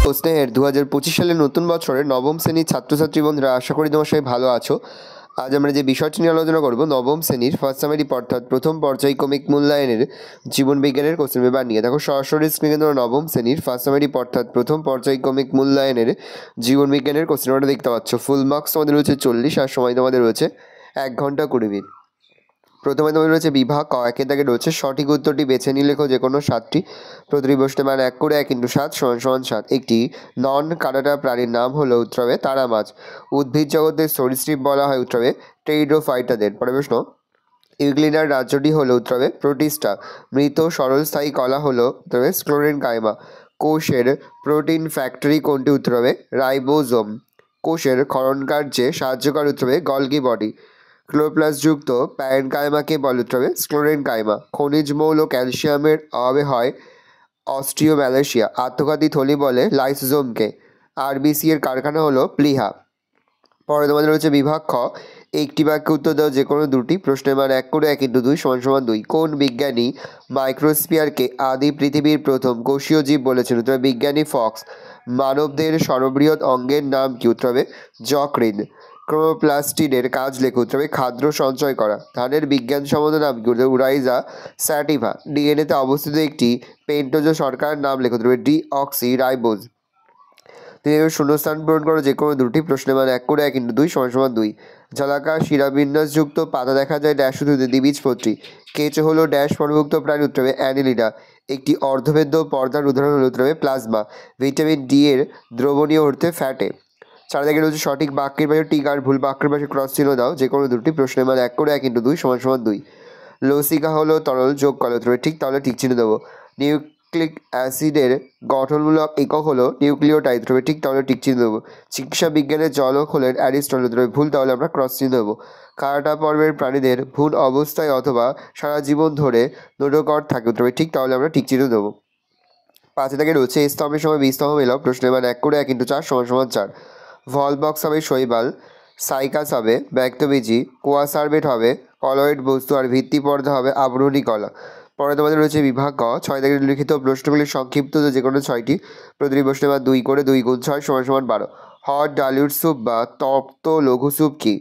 ও স্নেহের 2025 সালের নতুন বছরে নবম শ্রেণীর ছাত্রছাত্রী বন্ধুরা, আশা করি তোমার সবাই ভালো আছো। আজ আমরা যে বিষয়টি নিয়ে আলোচনা করব নবম শ্রেণীর ফার্স্ট সামারি অর্থাৎ প্রথম পর্যায়ক্রমিক মূল্যায়নের জীবন বিজ্ঞানের কোশ্চেন পেপার নিয়ে। দেখো সরাসরি স্ক্রিনে তোমরা নবম শ্রেণীর ফার্স্ট সামারি অর্থাৎ প্রথম পর্যায়ক্রমিক মূল্যায়নের জীবন বিজ্ঞানের কোশ্চেন পেপারটা দেখতে পাচ্ছ। ফুল মার্কস তোমাদের রয়েছে 40 আর সময় তোমাদের রয়েছে 1 ঘন্টা 20 মিনিট। প্রথমে তোমাদের রয়েছে বিভাগ ক, একের দাগে রয়েছে সঠিক উত্তরটি বেছে নিয়ে লেখো যে কোনো 7টি। প্রতিটি প্রশ্নের মান 1 করে 1 × 7 = 7। একটি নন কাঁটাটা প্রাণীর নাম হলো উত্তর হবে তারা মাছ। উদ্ভিদ জগতের সরীসৃপ বলা হয় উত্তর হবে টেরিডোফাইটাদের। পরের প্রশ্ন, ইউক্লিডার রাজ্যটি হলো উত্তর হবে প্রোটিস্টা। মৃত সরল স্থায়ী কলা হলো উত্তর হবে স্ক্লেরেনকাইমা। কোষের প্রোটিন ফ্যাক্টরি কোনটি উত্তর হবে রাইবোজোম। কোষের ক্ষরণ কার্যে সাহায্যকারী উত্তর হবে গলগি বডি। ক্লোরোপ্লাস্টযুক্ত প্যারেনকাইমাকে বলে উত্তর হবে স্ক্লেরেনকাইমা। খনিজ মৌল ক্যালসিয়ামের অভাবে হয় অস্টিওম্যালেশিয়া। আত্মঘাতী থলি বলে লাইসোজোমকে। আরবিসি এর কারখানা হলো প্লিহা। পরে তোমাদের রয়েছে বিভাগ খ, একটি বাক্যে উত্তর দাও যে কোনো দুটি। প্রশ্নের মান 1 করে 1 × 2 = 2। কোন বিজ্ঞানী মাইক্রোস্ফিয়ারকে আদি পৃথিবীর প্রথম কোষীয় জীব বলেছেন উত্তর হবে বিজ্ঞানী ফক্স। মানবদের সর্ববৃহৎ অঙ্গের নাম কি উত্তর হবে যকৃৎ। ক্রোমোপ্লাস্টিডের কাজ লেখো উত্তর হবে খাদ্য সঞ্চয় করা। ধানের বিজ্ঞানসম্মত নাম কি উত্তর উরাইজা স্যাটিভা। ডিএনএতে অবস্থিত একটি পেন্টোজ শর্করার নাম লেখো উত্তর হবে ডিঅক্সি রাইবোজ। তুমি শূন্যস্থান পূরণ করো যে কোনো দুটি। প্রশ্নের মান 1 করে 1 × 2 = 2। জলাকার শিরাবিন্যাসযুক্ত পাতা দেখা যায় ড্যাশ উদ্ভিদে দ্বিবীজপত্রী। কেঁচো হলো ড্যাশ পর্বভুক্ত প্রাণী উত্তর হবে অ্যানিলিডা। একটি অর্ধভেদ্য পর্দার উদাহরণ হলো উত্তর হবে প্লাজমা। ভিটামিন ডি এর দ্রবণীয় অর্থে ফ্যাটে। 4 দাগে রয়েছে সঠিক বাক্যের পাশে টিক আর ভুল বাক্যের পাশে ক্রস চিহ্ন দাও যে কোনো দুটি। প্রশ্নের মান 1 করে 1 × 2 = 2। লসিকা হলো তরল, যোগ করো উত্তর হবে ঠিক, তাহলে ঠিক চিহ্ন দেবো। নিউক্লিক অ্যাসিডের গঠনমূলক একক হলো নিউক্লিওটাইড, তবে ঠিক, তাহলে ঠিক চিহ্ন দেবো। চিকিৎসা বিজ্ঞানের জনক হলেন অ্যারিস্টটল, তবে ভুল, তাহলে আমরা ক্রস চিহ্ন দেবো। কারাটা পর্বের প্রাণীদের ভ্রূণ অবস্থায় অথবা সারা জীবন ধরে নোডোকর থাকে, তবে ঠিক, তাহলে আমরা ঠিক চিহ্ন দেবো। 5 দাগে রয়েছে স্তম্ভের সময় বিস্তম্ভ মেলাও। প্রশ্নের মান 1 করে 1 × 4 = 4। ভলবক্স হবে শৈবাল, সাইকাস হবে ব্যক্তবীজী, কোয়াসার্বেট হবে কলয়েড বস্তু, আর ভিত্তি পর্দা হবে আবরণী কলা। পরে তোমাদের রয়েছে বিভাগ ক, 6 দাগে লিখিত প্রশ্নগুলির সংক্ষিপ্ত যে কোনো 6টি। প্রতিটি প্রশ্নের মান 2 করে 2 × 6 = 12। হট ডালিউড স্যুপ বা তপ্ত লঘু স্যুপ কি?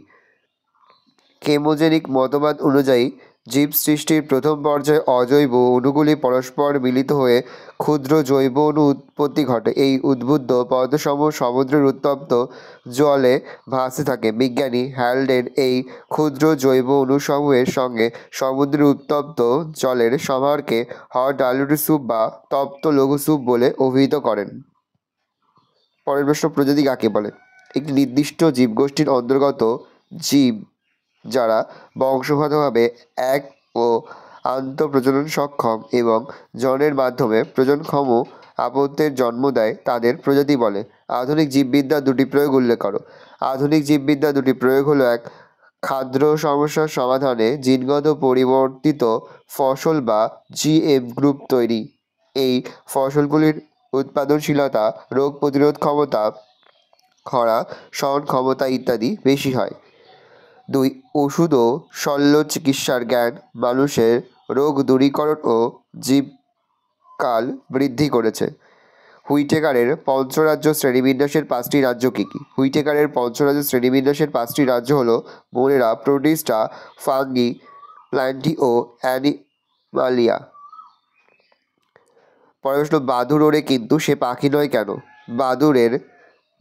কেমোজেনিক মতবাদ অনুযায়ী জীব সৃষ্টির প্রথম পর্যায়ে অজৈব অণুগুলি পরস্পর মিলিত হয়ে ক্ষুদ্র জৈব অণু উৎপত্তি ঘটে। এই উদ্বুদ্ধ পদার্থসমূহ সমুদ্রের উত্তপ্ত জলে ভাসতে থাকে। বিজ্ঞানী হ্যালডেন এই ক্ষুদ্র জৈব অণুসমূহের সঙ্গে সমুদ্রের উত্তপ্ত জলের সমাহারকে হট ডাইলুট স্যুপ বা তপ্ত লঘু স্যুপ বলে অভিহিত করেন। পরের প্রশ্ন, প্রজাতি কাকে বলে? একটি নির্দিষ্ট জীবগোষ্ঠীর অন্তর্গত জীব যারা বংশগতভাবে এক ও আন্তঃপ্রজনন সক্ষম এবং জনের মাধ্যমে প্রজননক্ষম আপত্যের জন্ম দেয় তাদের প্রজাতি বলে। আধুনিক জীববিদ্যার 2টি প্রয়োগ উল্লেখ করো। আধুনিক জীববিদ্যার 2টি প্রয়োগ হলো 1, খাদ্য সমস্যার সমাধানে জিনগত পরিবর্তিত ফসল বা জিএম গ্রুপ তৈরি। এই ফসলগুলির উৎপাদনশীলতা, রোগ প্রতিরোধ ক্ষমতা, খরা সহন ক্ষমতা ইত্যাদি বেশি হয়। 2, ওষুধ ও শল্য চিকিৎসার জ্ঞান মানুষের রোগ দূরীকরণ ও জীবকাল বৃদ্ধি করেছে। হুইটেকারের পঞ্চরাজ্য শ্রেণীবিন্যাসের 5টি রাজ্য কী কী? হুইটেকারের পঞ্চরাজ্য শ্রেণীবিন্যাসের 5টি রাজ্য হলো মোনেরা, প্রোটিস্টা, ফাঙ্গি, প্ল্যান্টি ও অ্যানিমালিয়া। পরের প্রশ্ন, বাদুড় ওড়ে কিন্তু সে পাখি নয় কেন? বাদুড়ের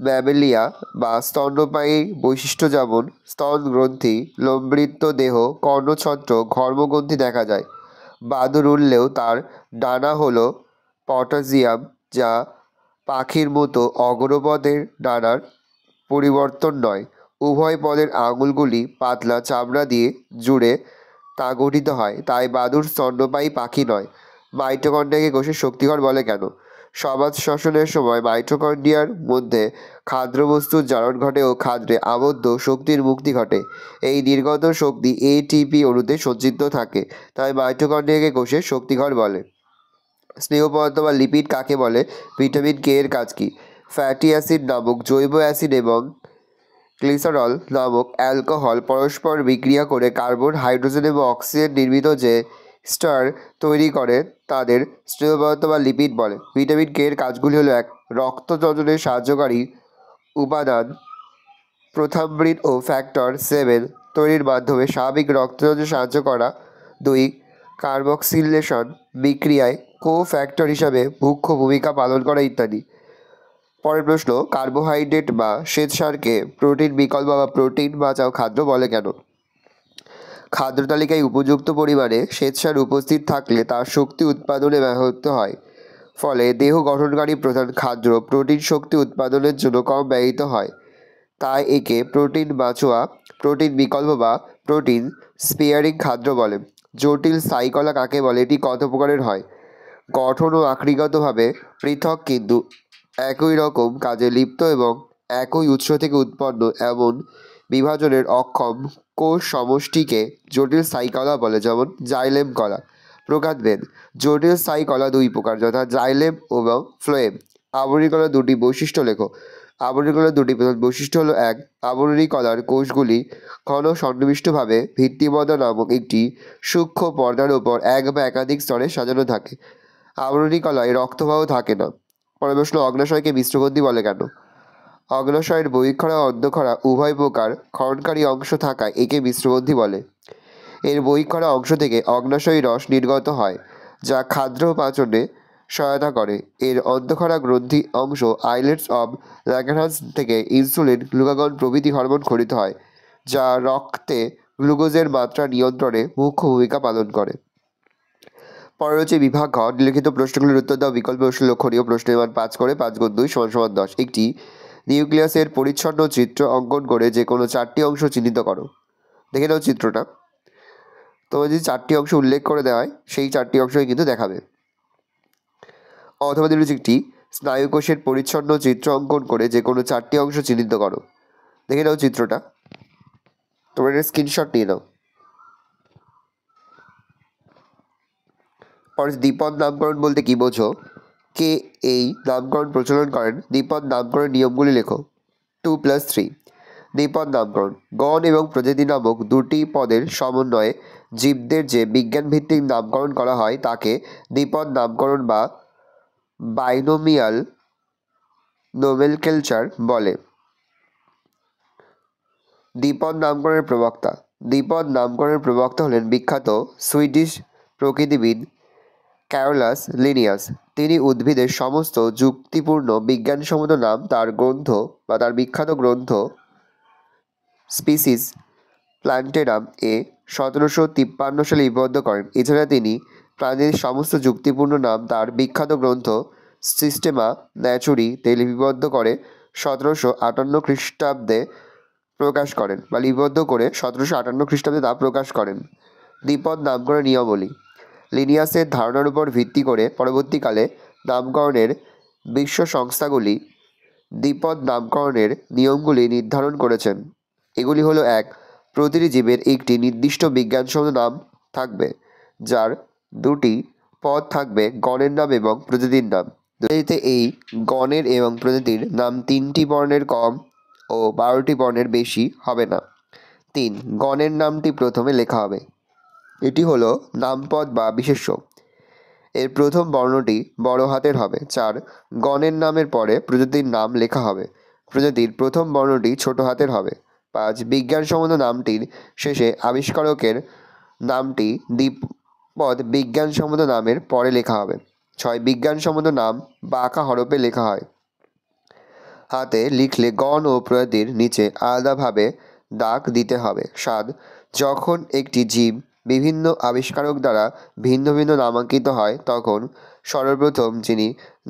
ম্যামেলিয়া বা স্তন্যপায়ী বৈশিষ্ট্য যেমন স্তনগ্রন্থি, লোমবৃত্ত দেহ, কর্ণছত্র, ঘর্মগ্রন্থি দেখা যায়। বাদুড় উড়লেও তার ডানা হলো পটাজিয়াম, যা পাখির মতো অগ্রপদের ডানার পরিবর্তন নয়। উভয় পদের আঙুলগুলি পাতলা চামড়া দিয়ে জুড়ে তা গঠিত হয়, তাই বাদুড় স্তন্যপায়ী পাখি নয়। মাইটোকন্ড্রিয়াকে কোষের শক্তিঘর বলে কেন? সমাজ শ্বসনের সময় মাইটোকন্ড্রিয়ার মধ্যে খাদ্যবস্তুর জারণ ঘটে ও খাদ্যে আবদ্ধ শক্তির মুক্তি ঘটে। এই নির্গত শক্তি এটিপি অণুতে সঞ্চিত থাকে, তাই মাইটোকন্ড্রিয়াকে কোষের শক্তিঘর বলে। স্নেহ পদার্থ বা লিপিড কাকে বলে? ভিটামিন কে এর কাজ কী? ফ্যাটি অ্যাসিড নামক জৈব অ্যাসিড এবং গ্লিসারল নামক অ্যালকোহল পরস্পর বিক্রিয়া করে কার্বন, হাইড্রোজেন এবং অক্সিজেন নির্মিত যে স্টার তৈরি করে তাদের স্নেহ পদার্থ বা লিপিড বলে। ভিটামিন কে এর কাজগুলি হলো: 1. রক্ত চঞ্চলে সাহায্যকারী উপাদান প্রোথাম্বরিন ও ফ্যাক্টর 7 তৈরির মাধ্যমে স্বাভাবিক রক্তচঞ্চলে সাহায্য করা। 2. কার্বক্সিলেশন বিক্রিয়ায় ফ্যাক্টর হিসাবে মুখ্য ভূমিকা পালন করা ইত্যাদি। পরের প্রশ্ন, কার্বোহাইড্রেট বা শ্বেতসারকে প্রোটিন বিকল্প বা প্রোটিন বাঁচাও খাদ্য বলে কেন? খাদ্য তালিকায় উপযুক্ত পরিমাণে শ্বেতসার উপস্থিত থাকলে তা শক্তি উৎপাদনে ব্যবহৃত হয়, ফলে দেহ গঠনকারী প্রধান খাদ্য প্রোটিন শক্তি উৎপাদনের জন্য কম ব্যবহৃত হয়। তাই একে প্রোটিন বাঁচোয়া, প্রোটিন বিকল্প বা প্রোটিন স্পেয়ারিং খাদ্য বলে। জটিল সাইকলা কাকে বলে? এটি কত প্রকারের হয়? গঠন ও আকৃতিগতভাবে পৃথক কিন্তু একই রকম কাজে লিপ্ত এবং একই উৎস থেকে উৎপন্ন এমন বিভাজনের অক্ষম কোষ সমষ্টিকে জটিল স্থায়ী কলা বলে, যেমন জাইলেম কলা। প্রকারভেদ: জটিল স্থায়ী কলা দুই প্রকার, যথা জাইলেম এবং ফ্লোয়েম। আবরণী কলার দুটি বৈশিষ্ট্য লেখো। আবরণী কলার দুটি প্রধান বৈশিষ্ট্য হলো: 1. আবরণী কলার কোষগুলি ঘন সন্নিবিষ্টভাবে ভিত্তিপর্দা নামক একটি সূক্ষ্ম পর্দার ওপর এক বা একাধিক স্তরে সাজানো থাকে। আবরণী কলায় রক্তবাহ থাকে না। পরের প্রশ্ন, অগ্নাশয়কে মিশ্রগ্রন্থি বলে কেন? অগ্নাশয়ের বহিঃক্ষরা ও অন্তঃক্ষরা উভয় প্রকার ক্ষরণকারী অংশ থাকায় একে মিশ্রগ্রন্থি বলে। এর বহিঃক্ষরা অংশ থেকে অগ্নাশয়ী রস নির্গত হয়, যা খাদ্য পাচনে সহায়তা করে। এর অন্তঃক্ষরা গ্রন্থি অংশ আইলেটস অব ল্যাঙ্গারহ্যান্স থেকে ইনসুলিন, গ্লুকাগন প্রভৃতি হরমোন খরিত হয়, যা রক্তে গ্লুকোজের মাত্রা নিয়ন্ত্রণে মুখ্য ভূমিকা পালন করে। পরে রয়েছে বিভাগ ঘ। নিম্নলিখিত প্রশ্নগুলির উত্তর দাও। বিকল্প প্রশ্ন লক্ষণীয়। প্রশ্নের মান 5 করে 5 গুণ 2 = 10। একটি নিউক্লিয়াসের পরিচ্ছন্ন চিত্র অঙ্কন করে যে কোনো 4টি অংশ চিহ্নিত করো। দেখে নাও চিত্রটা। তোমার যদি 4টি অংশ উল্লেখ করে দেওয়া হয়, সেই 4টি অংশই কিন্তু দেখাবে। অথবা দিল একটি স্নায়ুকোষের পরিচ্ছন্ন চিত্র অঙ্কন করে যে কোনো 4টি অংশ চিহ্নিত করো। দেখে নাও চিত্রটা। তোমরা একটা স্ক্রিনশট নিয়ে নাও। পরে দ্বিপদ নামকরণ বলতে কি বোঝো? কে এই নামকরণ প্রচলন করেন? দ্বিপদ নামকরণের নিয়মগুলি লেখো। 2+3। দ্বিপদ নামকরণ: গণ এবং প্রজাতি নামক দুটি পদের সমন্বয়ে জীবদের যে বিজ্ঞানভিত্তিক নামকরণ করা হয় তাকে দ্বিপদ নামকরণ বা বাইনোমিয়াল নোমেনক্লেচার বলে। দ্বিপদ নামকরণের প্রবক্তা: দ্বিপদ নামকরণের প্রবক্তা হলেন বিখ্যাত সুইডিশ প্রকৃতিবিদ ক্যারোলাস লিনিয়াস। তিনি উদ্ভিদের সমস্ত যুক্তিপূর্ণ বিজ্ঞানসম্মত নাম তার গ্রন্থ বা তার বিখ্যাত গ্রন্থ স্পিসিস প্ল্যান্টেরাম এ 1753 সালে লিপিবদ্ধ করেন। এছাড়া তিনি প্রাণীর সমস্ত যুক্তিপূর্ণ নাম তার বিখ্যাত গ্রন্থ সিস্টেমা ন্যাচুরি-তে লিপিবদ্ধ করে 1758 খ্রিস্টাব্দে প্রকাশ করেন বা লিপিবদ্ধ করে 1758 খ্রিস্টাব্দে তা প্রকাশ করেন। দ্বিপদ নামকরণের নিয়মাবলী: লিনিয়াসের ধারণার উপর ভিত্তি করে পরবর্তীকালে নামকরণের বিশ্ব সংস্থাগুলি দ্বিপদ নামকরণের নিয়মগুলি নির্ধারণ করেছেন। এগুলি হলো: 1. প্রতিটি জীবের একটি নির্দিষ্ট বিজ্ঞানসম্মত নাম থাকবে, যার দুটি পদ থাকবে গণের নাম এবং প্রজাতির নাম। এতে এই গণের এবং প্রজাতির নাম 3টি বর্ণের কম ও 12টি বর্ণের বেশি হবে না। 3. গণের নামটি প্রথমে লেখা হবে। এটি হলো নামপদ বা বিশেষ্য। এর প্রথম বর্ণটি বড় হাতের হবে। 4. গণের নামের পরে প্রজাতির নাম লেখা হবে। প্রজাতির প্রথম বর্ণটি ছোট হাতের হবে। 5. বিজ্ঞানসম্মত নামটির শেষে আবিষ্কারকের নামটি দ্বিপদ বিজ্ঞানসম্মত নামের পরে লেখা হবে। 6. বিজ্ঞানসম্মত নাম বাঁকা হরফে লেখা হয়। হাতে লিখলে গণ ও প্রজাতির নিচে আলাদাভাবে দাগ দিতে হবে। 7. যখন একটি জীব বিভিন্ন আবিষ্কারক দ্বারা ভিন্ন ভিন্ন নামাঙ্কিত হয় তখন সর্বপ্রথম যিনি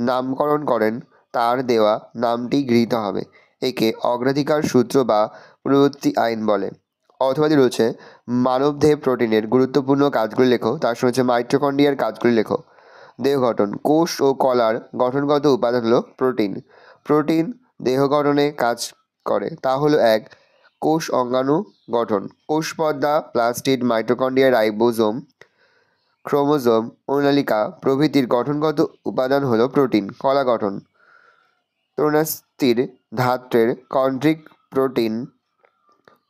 নামকরণ করেন তার দেওয়া নামটি গৃহীত হবে। একে অগ্রাধিকার সূত্র বা পূর্ববর্তী আইন বলে। অথবাদি রয়েছে মানবদেহে প্রোটিনের গুরুত্বপূর্ণ কাজগুলি লেখো। তার সঙ্গে হচ্ছে মাইটোকন্ড্রিয়ার কাজগুলি লেখো। দেহ গঠন: কোষ ও কলার গঠনগত উপাদান হলো প্রোটিন। প্রোটিন দেহ গঠনে কাজ করে তা হলো: 1. কোষ অঙ্গাণু গঠন: কোষ পর্দা, প্লাস্টিড, মাইটোকন্ড্রিয়া, রাইবোজোম, ক্রোমোজোম, অণুনালিকা প্রভৃতির গঠনগত উপাদান হলো প্রোটিন। কলা গঠন: তরুণাস্থির ধাত্রের কন্ড্রিক প্রোটিন,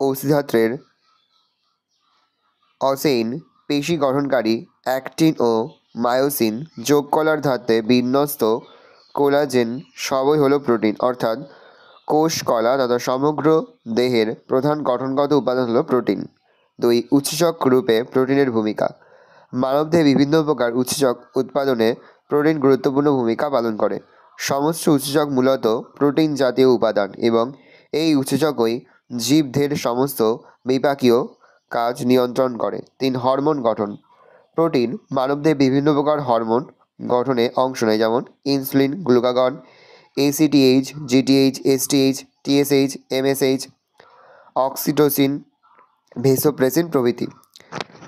অস্থিধাত্রের অসেইন পেশি গঠনকারী অ্যাক্টিন ও মায়োসিন যোগ কলার ধাত্রে বিন্যস্ত কোলাজেন সবই হলো প্রোটিন। অর্থাৎ কোষ কলা তথা সমগ্র দেহের প্রধান গঠনগত উপাদান হলো প্রোটিন। 2. উৎসেচক রূপে প্রোটিনের ভূমিকা। মানবদেহে বিভিন্ন প্রকার উৎসেচক উৎপাদনে প্রোটিন গুরুত্বপূর্ণ ভূমিকা পালন করে। সমস্ত উৎসেচক মূলত প্রোটিন জাতীয় উপাদান এবং এই উৎসেচকই জীবদেহের সমস্ত বিপাকীয় কাজ নিয়ন্ত্রণ করে। 3. হরমোন গঠন। প্রোটিন মানবদেহে বিভিন্ন প্রকার হরমোন গঠনে অংশ নেয়, যেমন insulin, glucagon, ACTH, GTH, STH, TSH, MSH, oxytocin, vasopressin প্রভৃতি।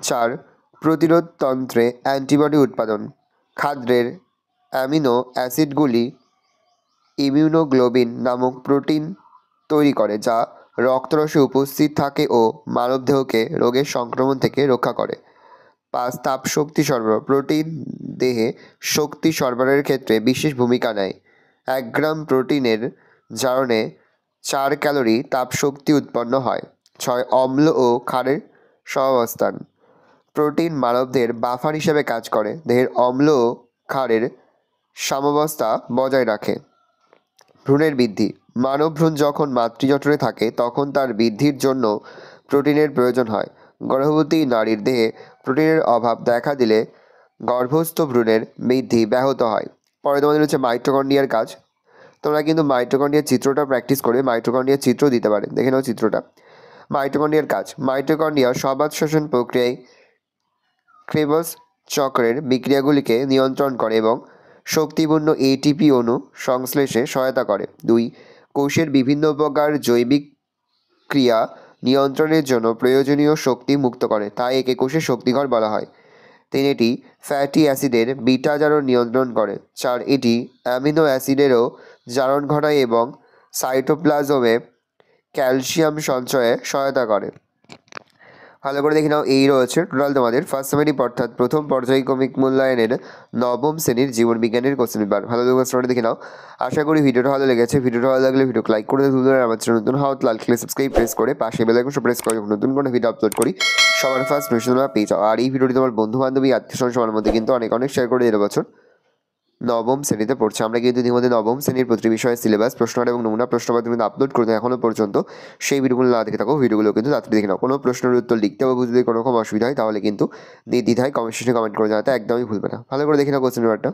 4. প্রতিরোধতন্ত্রে অ্যান্টিবডি উৎপাদন। খাদ্যের অ্যামিনো অ্যাসিডগুলি ইমিউনোগ্লোবিন নামক প্রোটিন তৈরি করে, যা রক্তরসে উপস্থিত থাকে ও মানবদেহকে রোগের সংক্রমণ থেকে রক্ষা করে। 5. তাপশক্তি সরবরাহ। প্রোটিন দেহে শক্তি সরবরাহের ক্ষেত্রে বিশেষ ভূমিকা নেয়। 1 গ্রাম প্রোটিনের জারণে 4 ক্যালোরি তাপশক্তি উৎপন্ন হয়। 6. অম্ল ও ক্ষারের সহাবস্থান। প্রোটিন মানবদেহের বাফার হিসেবে কাজ করে, দেহের অম্ল ও ক্ষারের সাম্যাবস্থা বজায় রাখে। ভ্রূণের বৃদ্ধি। মানব ভ্রূণ যখন মাতৃজঠরে থাকে তখন তার বৃদ্ধির জন্য প্রোটিনের প্রয়োজন হয়। গর্ভবতী নারীর দেহে প্রোটিনের অভাব দেখা দিলে গর্ভস্থ ভ্রূণের বৃদ্ধি ব্যাহত হয়। পরে তোমাদের হচ্ছে মাইটোকন্ড্রিয়ার কাজ। তোমরা কিন্তু মাইটোকন্ড্রিয়ার চিত্রটা প্র্যাকটিস করে মাইটোকন্ড্রিয়ার চিত্র দিতে পারে, দেখে নাও চিত্রটা। মাইটোকন্ড্রিয়ার কাজ। মাইটোকন্ড্রিয়া সবাত শ্বসন প্রক্রিয়ায় ক্রেবস চক্রের বিক্রিয়াগুলিকে নিয়ন্ত্রণ করে এবং শক্তিপূর্ণ ATP অণু সংশ্লেষে সহায়তা করে। 2. কোষের বিভিন্ন প্রকার জৈবিক ক্রিয়া নিয়ন্ত্রণের জন্য প্রয়োজনীয় শক্তি মুক্ত করে, তাই একে কোষের শক্তিঘর বলা হয়। 3. এটি ফ্যাটি অ্যাসিডের বিটা জারণ নিয়ন্ত্রণ করে। 4. এটি অ্যামিনো অ্যাসিডেরও জারণ ঘটায় এবং সাইটোপ্লাজমে ক্যালসিয়াম সঞ্চয়ে সহায়তা করে। ভালো করে দেখে নাও, এই রয়েছে টোটাল তোমাদের ফার্স্ট সেমিস্টার অর্থাৎ প্রথম পর্যায়ক্রমিক মূল্যায়নের নবম শ্রেণীর জীবনবিজ্ঞানের কোশ্চেন পেপার। ভালো করে দেখে নাও। আশা করি ভিডিওটা ভালো লেগেছে। ভিডিওটা ভালো লাগলে ভিডিওকে লাইক করে তুলে আমার চ্যানেল নতুন হওয়া লাল ক্লিক সাবস্ক্রাইব প্রেস করে পাশে বেল আইকনটা প্রেস করে নতুন কোনো ভিডিও আপলোড করি সবার ফার্স্ট নোটিফিকেশন তোমরা পেয়ে যাও। আর এই ভিডিওটি তোমার বন্ধু বান্ধবী আত্মীয় সবার মধ্যে কিন্তু অনেক শেয়ার করে দিতে বছর নবম শ্রেণীতে পড়ছে। আমরা কিন্তু ইতিমধ্যে নবম শ্রেণীর প্রতি বিষয়ের সিলেবাস, প্রশ্নটা এবং নমুনা প্রশ্নপত্র কিন্তু আপলোড করতে এখনও পর্যন্ত। সেই ভিডিওগুলো না দেখে থাকো, ভিডিওগুলো কিন্তু তাড়াতাড়ি দেখে নাও। কোনো প্রশ্নের উত্তর লিখতে বা বুঝতে কোনো রকম অসুবিধা হয় তাহলে কিন্তু নির্দ্বিধায় কমেন্ট সেকশনে কমেন্ট করে জানাতে একদমই ভুলবে না। ভালো করে দেখে নাও কোশ্চেন পেপারটা।